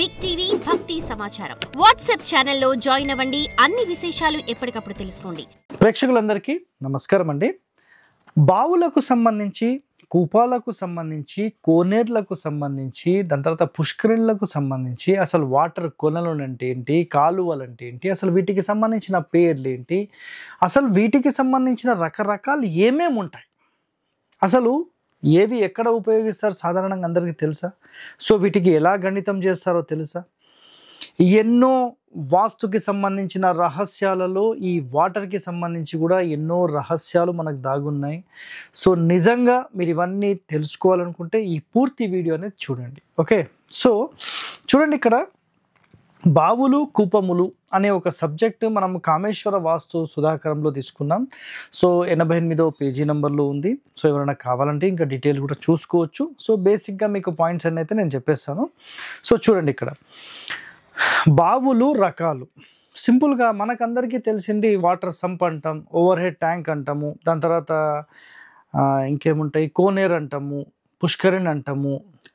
Big TV భక్తి సమాచారం WhatsApp ఛానల్లో జాయిన్ అవ్వండి. అన్ని విశేషాలు ఎప్పటికప్పుడు తెలుసుకోండి. ప్రేక్షకులందరికీ నమస్కారం అండి. బావులకు సంబంధించి, కూపాలకు సంబంధించి, కోనేర్లకు సంబంధించి, దాని తర్వాత పుష్కరిణులకు సంబంధించి అసలు వాటర్ కొలలు అంటే ఏంటి, కాలువలు అంటే ఏంటి, అసలు వీటికి సంబంధించిన పేర్లు ఏంటి, అసలు వీటికి సంబంధించిన రకరకాలు ఏమేమి ఉంటాయి, అసలు ఏవి ఎక్కడ ఉపయోగిస్తారు సాధారణంగా అందరికీ తెలుసా? సో వీటికి ఎలా గణితం చేస్తారో తెలుసా? ఎన్నో వాస్తుకి సంబంధించిన రహస్యాలలో ఈ వాటర్కి సంబంధించి కూడా ఎన్నో రహస్యాలు మనకు దాగున్నాయి. సో నిజంగా మీరు ఇవన్నీ తెలుసుకోవాలనుకుంటే ఈ పూర్తి వీడియో అనేది చూడండి. ఓకే, సో చూడండి, ఇక్కడ బావులు కూపములు అనే ఒక సబ్జెక్ట్ మనం కామేశ్వర వాస్తు సుధాకరంలో తీసుకున్నాం. సో 88వ పేజీ నెంబర్లో ఉంది. సో ఎవరైనా కావాలంటే ఇంకా డీటెయిల్ కూడా చూసుకోవచ్చు. సో బేసిక్గా మీకు పాయింట్స్ అన్నీ అయితే నేను చెప్పేస్తాను. సో చూడండి, ఇక్కడ బావులు రకాలు సింపుల్గా మనకందరికీ తెలిసింది వాటర్ సంప్ అంటాం, ఓవర్ హెడ్ ట్యాంక్ అంటాము, దాని తర్వాత ఇంకేముంటాయి, కోనేరు అంటాము, పుష్కరిణి అంటాము,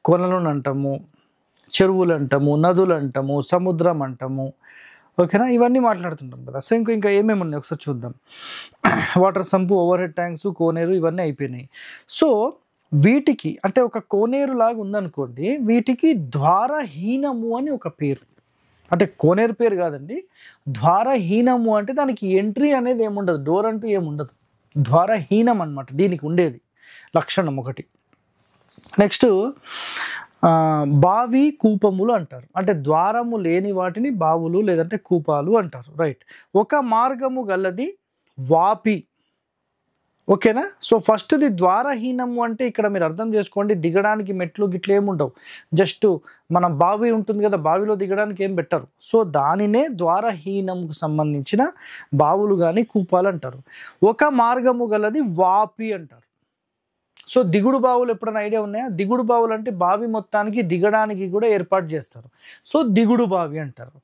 కొలలను అంటాము, చెరువులు అంటాము, నదులు అంటాము, సముద్రం అంటాము. ఓకేనా, ఇవన్నీ మాట్లాడుతుంటాం కదా. సో ఇంకా ఏమేమి ఉన్నాయి ఒకసారి చూద్దాం. Water sump, overhead tanks, కోనేరు ఇవన్నీ అయిపోయినాయి. సో వీటికి అంటే ఒక కోనేరు లాగా ఉందనుకోండి, వీటికి ద్వారహీనము అని ఒక పేరు. అంటే కోనేరు పేరు కాదండి, ద్వారహీనము అంటే దానికి ఎంట్రీ అనేది ఏముండదు, డోర్ అంటూ ఏముండదు, ద్వారహీనం అన్నమాట దీనికి ఉండేది లక్షణం ఒకటి. నెక్స్ట్ బావి కూపములు అంటారు, అంటే ద్వారము లేని వాటిని బావులు లేదంటే కూపాలు అంటారు. రైట్, ఒక మార్గము గలది వాపి. ఓకేనా, సో ఫస్ట్ది ద్వారహీనము అంటే ఇక్కడ మీరు అర్థం చేసుకోండి, దిగడానికి మెట్లు గిట్లు ఏముండవు, జస్ట్ మన బావి ఉంటుంది కదా, బావిలో దిగడానికి ఏం పెట్టరు. సో దానినే ద్వారహీనముకు సంబంధించిన బావులు కానీ కూపాలు అంటారు. ఒక మార్గము గలది వాపి అంటారు. సో దిగుడు బావులు ఎప్పుడైనా ఐడియా ఉన్నాయా? దిగుడు బావులు అంటే బావి మొత్తానికి దిగడానికి కూడా ఏర్పాటు చేస్తారు. సో దిగుడు బావి అంటారు.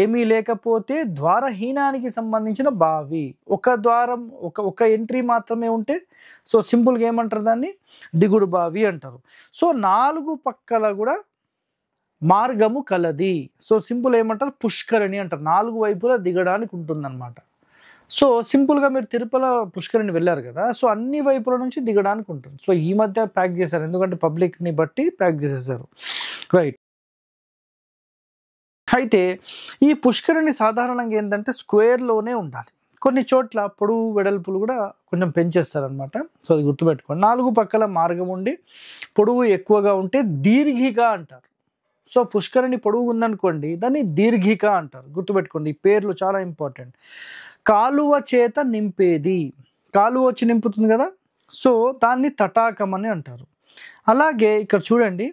ఏమీ లేకపోతే ద్వారహీనానికి సంబంధించిన బావి, ఒక ద్వారం ఒక ఎంట్రీ మాత్రమే ఉంటే సో సింపుల్గా ఏమంటారు, దాన్ని దిగుడు బావి అంటారు. సో 4 పక్కల కూడా మార్గము కలది. సో సింపుల్ ఏమంటారు, పుష్కరిణి అంటారు. 4 వైపులా దిగడానికి ఉంటుందన్నమాట. సో సింపుల్గా మీరు తిరుపతి పుష్కరిణి వెళ్ళారు కదా, సో అన్ని వైపుల నుంచి దిగడానికి ఉంటుంది. సో ఈ మధ్య ప్యాక్ చేశారు, ఎందుకంటే పబ్లిక్ని బట్టి ప్యాక్ చేసేసారు. రైట్, అయితే ఈ పుష్కరిణి సాధారణంగా ఏంటంటే స్క్వేర్లోనే ఉండాలి. కొన్ని చోట్ల పొడవు వెడల్పులు కూడా కొంచెం పెంచేస్తారనమాట. సో అది గుర్తుపెట్టుకోండి. 4 పక్కల మార్గం ఉండి పొడవు ఎక్కువగా ఉంటే దీర్ఘిక అంటారు. సో పుష్కరిణి పొడవు ఉందనుకోండి, దాన్ని దీర్ఘిక అంటారు. గుర్తుపెట్టుకోండి, ఈ పేర్లు చాలా ఇంపార్టెంట్. కాలువ చేత నింపేది, కాలువ వచ్చి నింపుతుంది కదా, సో దాన్ని తటాకం అని అంటారు. అలాగే ఇక్కడ చూడండి,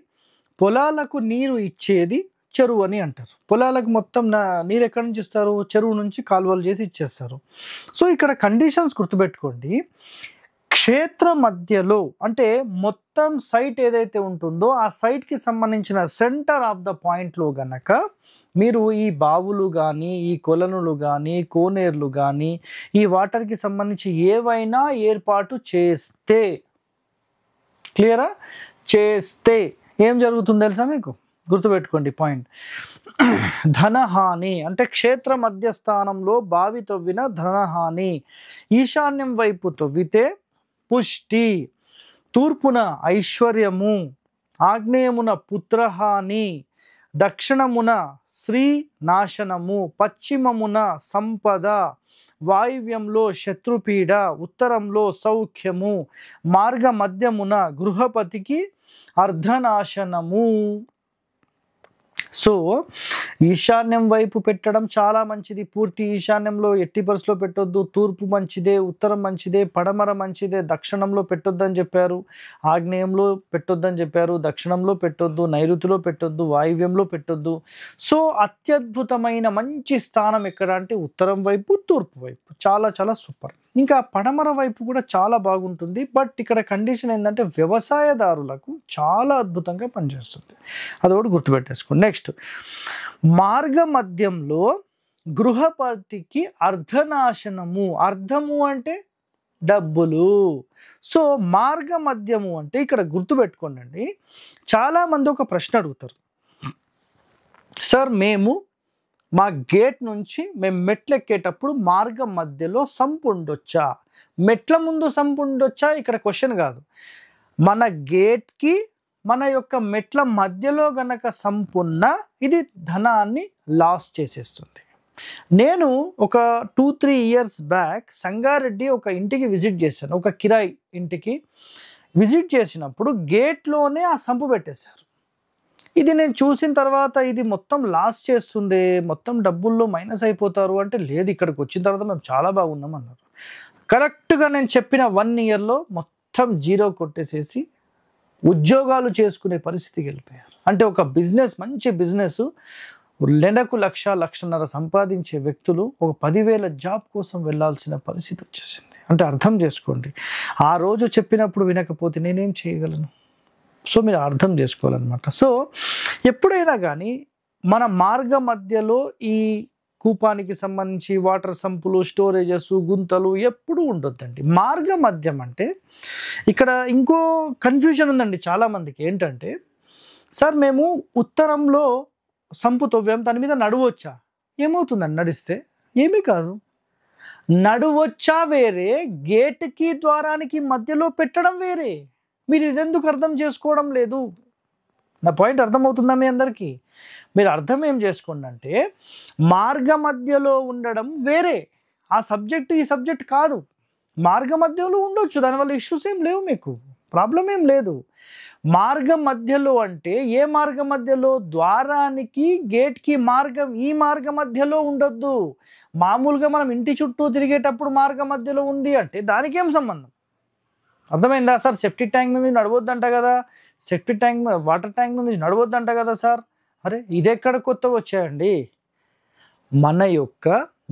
పొలాలకు నీరు ఇచ్చేది చెరువు అని అంటారు. పొలాలకు మొత్తం నీరు ఎక్కడి నుంచి ఇస్తారు, చెరువు నుంచి కాలువలు చేసి ఇచ్చేస్తారు. సో ఇక్కడ కండిషన్స్ గుర్తుపెట్టుకోండి. క్షేత్ర మధ్యలో అంటే మొత్తం సైట్ ఏదైతే ఉంటుందో ఆ సైట్కి సంబంధించిన సెంటర్ ఆఫ్ ద పాయింట్లో గనక మీరు ఈ బావులు కానీ, ఈ కొలనులు కానీ, కోనేర్లు కానీ, ఈ వాటర్కి సంబంధించి ఏవైనా ఏర్పాటు చేస్తే, క్లియరా, చేస్తే ఏం జరుగుతుందో తెలుసా మీకు? గుర్తుపెట్టుకోండి పాయింట్. ధనహాని అంటే క్షేత్ర మధ్యస్థానంలో బావి తవ్విన ధనహాని. ఈశాన్యం వైపు తవ్వితే పుష్టి, తూర్పున ఐశ్వర్యము, ఆగ్నేయమున పుత్రహాని, దక్షిణమున శ్రీ నాశనము, పశ్చిమమున సంపద, వాయువ్యంలో శత్రుపీడ, ఉత్తరంలో సౌఖ్యము, మార్గ మధ్యమున గృహపతికి అర్ధనాశనము. సో ఈశాన్యం వైపు పెట్టడం చాలా మంచిది. పూర్తి ఈశాన్యంలో ఎట్టి పరిస్థితిలో పెట్టొద్దు. తూర్పు మంచిదే, ఉత్తరం మంచిదే, పడమర మంచిదే, దక్షిణంలో పెట్టొద్దని చెప్పారు, ఆగ్నేయంలో పెట్టొద్దని చెప్పారు, దక్షిణంలో పెట్టొద్దు, నైరుతిలో పెట్టొద్దు, వాయువ్యంలో పెట్టొద్దు. సో అత్యద్భుతమైన మంచి స్థానం ఎక్కడ అంటే ఉత్తరం వైపు, తూర్పు వైపు, చాలా చాలా సూపర్. ఇంకా పడమర వైపు కూడా చాలా బాగుంటుంది. బట్ ఇక్కడ కండిషన్ ఏంటంటే వ్యవసాయదారులకు చాలా అద్భుతంగా పనిచేస్తుంది. అదొకటి గుర్తుపెట్టేసుకోండి. నెక్స్ట్, మార్గ మధ్యంలో గృహపతికి అర్ధనాశనము. అర్ధము అంటే డబ్బులు. సో మార్గ మధ్యము అంటే ఇక్కడ గుర్తుపెట్టుకోండి. చాలా మంది ఒక ప్రశ్న అడుగుతారు, సార్ మేము మా గేట్ నుంచి మేము మెట్లు ఎక్కేటప్పుడు మార్గం మధ్యలో సంపు ఉండొచ్చా? మెట్ల ముందు సంపు ఉండొచ్చా ఇక్కడ క్వశ్చన్ కాదు. మన గేట్కి మన యొక్క మెట్ల మధ్యలో గనక సంపున్న ఇది ధనాన్ని లాస్ చేసేస్తుంది. నేను ఒక 2-3 ఇయర్స్ బ్యాక్ సంగారెడ్డి ఒక ఇంటికి విజిట్ చేశాను. ఒక కిరాయి ఇంటికి విజిట్ చేసినప్పుడు గేట్లోనే ఆ సంపు పెట్టేశారు. ఇది నేను చూసిన తర్వాత ఇది మొత్తం లాస్ చేస్తుంది, మొత్తం డబ్బుల్లో మైనస్ అయిపోతారు అంటే, లేదు ఇక్కడికి వచ్చిన తర్వాత మేము చాలా బాగున్నాం అన్నారు. కరెక్ట్గా నేను చెప్పిన 1 ఇయర్లో మొత్తం జీరో కొట్టేసేసి ఉద్యోగాలు చేసుకునే పరిస్థితికి వెళ్ళిపోయారు. అంటే ఒక బిజినెస్, మంచి బిజినెస్, నెలకు 1,00,000-1,50,000 సంపాదించే వ్యక్తులు ఒక 10,000 జాబ్ కోసం వెళ్ళాల్సిన పరిస్థితి వచ్చేసింది. అంటే అర్థం చేసుకోండి, ఆ రోజు చెప్పినప్పుడు వినకపోతే నేనేం చేయగలను? సో మీరు అర్థం చేసుకోవాలన్నమాట. సో ఎప్పుడైనా కానీ మన మార్గ మధ్యలో ఈ కూపానికి సంబంధించి వాటర్ సంపులు, స్టోరేజెస్, గుంతలు ఎప్పుడూ ఉండొద్దండి. మార్గ మధ్యం అంటే ఇక్కడ ఇంకో కన్ఫ్యూజన్ ఉందండి చాలామందికి. ఏంటంటే, సార్ మేము ఉత్తరంలో సంపు తవ్వాం, దాని మీద నడవచ్చా? ఏమవుతుందండి నడిస్తే? ఏమీ కాదు. నడవచ్చా వేరే, గేట్కి ద్వారానికి మధ్యలో పెట్టడం వేరే. మీరు ఇదెందుకు అర్థం చేసుకోవడం లేదు? నా పాయింట్ అర్థమవుతుందా మీ అందరికీ? మీరు అర్థం ఏం చేసుకోండి అంటే, మార్గ మధ్యలో ఉండడం వేరే, ఆ సబ్జెక్ట్ ఈ సబ్జెక్ట్ కాదు. మార్గ మధ్యలో ఉండొచ్చు, దానివల్ల ఇష్యూస్ ఏం లేవు, మీకు ప్రాబ్లం ఏం లేదు. మార్గ మధ్యలో అంటే ఏ మార్గ మధ్యలో? ద్వారానికి గేట్కి మార్గం, ఈ మార్గ మధ్యలో ఉండొద్దు. మామూలుగా మనం ఇంటి చుట్టూ తిరిగేటప్పుడు మార్గ మధ్యలో ఉంది అంటే దానికేం సంబంధం? అర్థమైందా సార్? సెప్టిక్ ట్యాంక్ నుంచి నడవద్దంట కదా, సెప్టిక్ ట్యాంక్ వాటర్ ట్యాంక్ నుంచి నడవద్దంట కదా సార్. అరే ఇదెక్కడ కొత్త వచ్చాయండి? మన యొక్క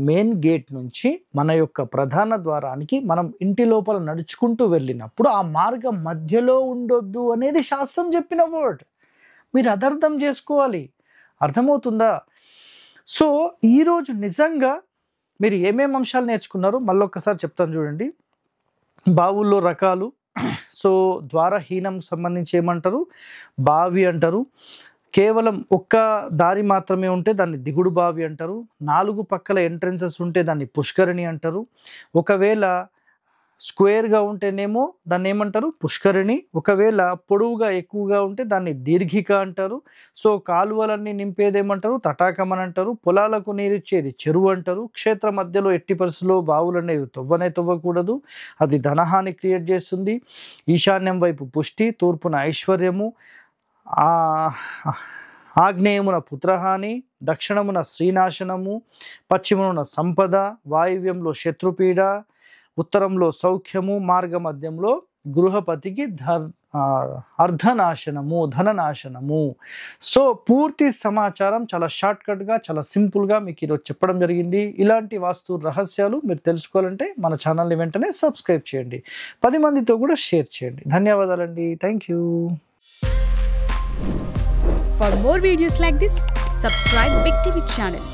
మెయిన్ గేట్ నుంచి మన యొక్క ప్రధాన ద్వారానికి మనం ఇంటి లోపల నడుచుకుంటూ వెళ్ళినప్పుడు ఆ మార్గం మధ్యలో ఉండొద్దు అనేది శాస్త్రం చెప్పిన వర్డ్. మీరు అదర్థం చేసుకోవాలి. అర్థమవుతుందా? సో ఈరోజు నిజంగా మీరు ఏమేమి అంశాలు నేర్చుకున్నారో మళ్ళీ ఒక్కసారి చెప్తాను చూడండి. బావుల్లో రకాలు. సో ద్వారహీనం సంబంధించి ఏమంటారు? బావి అంటారు. కేవలం ఒక్క దారి మాత్రమే ఉంటే దాన్ని దిగుడు బావి అంటారు. 4 పక్కల ఎంట్రెన్సెస్ ఉంటే దాన్ని పుష్కరిణి అంటారు. ఒకవేళ స్క్వేర్గా ఉంటేనేమో దాన్ని ఏమంటారు? పుష్కరిణి. ఒకవేళ పొడవుగా ఎక్కువగా ఉంటే దాన్ని దీర్ఘిక అంటారు. సో కాలువలన్నీ నింపేది ఏమంటారు? తటాకం అని అంటారు. పొలాలకు నీరిచ్చేది చెరువు అంటారు. క్షేత్ర మధ్యలో ఎట్టి పరిస్థితుల్లో బావులు అనేవి తవ్వకూడదు, అది ధనహాని క్రియేట్ చేస్తుంది. ఈశాన్యం వైపు పుష్టి, తూర్పున ఐశ్వర్యము, ఆగ్నేయమున పుత్రహాని, దక్షిణమున శ్రీనాశనము, పశ్చిమమున సంపద, వాయువ్యంలో శత్రుపీడ, ఉత్తరంలో సౌఖ్యము, మార్గ మధ్యంలో గృహపతికి అర్ధనాశనము, ధననాశనము. సో పూర్తి సమాచారం చాలా షార్ట్కట్గా, చాలా సింపుల్గా మీకు ఈరోజు చెప్పడం జరిగింది. ఇలాంటి వాస్తు రహస్యాలు మీరు తెలుసుకోవాలంటే మన ఛానల్ని వెంటనే సబ్స్క్రైబ్ చేయండి, 10 మందితో కూడా షేర్ చేయండి. ధన్యవాదాలండి. Thank you. For more videos like this, subscribe Big TV channel.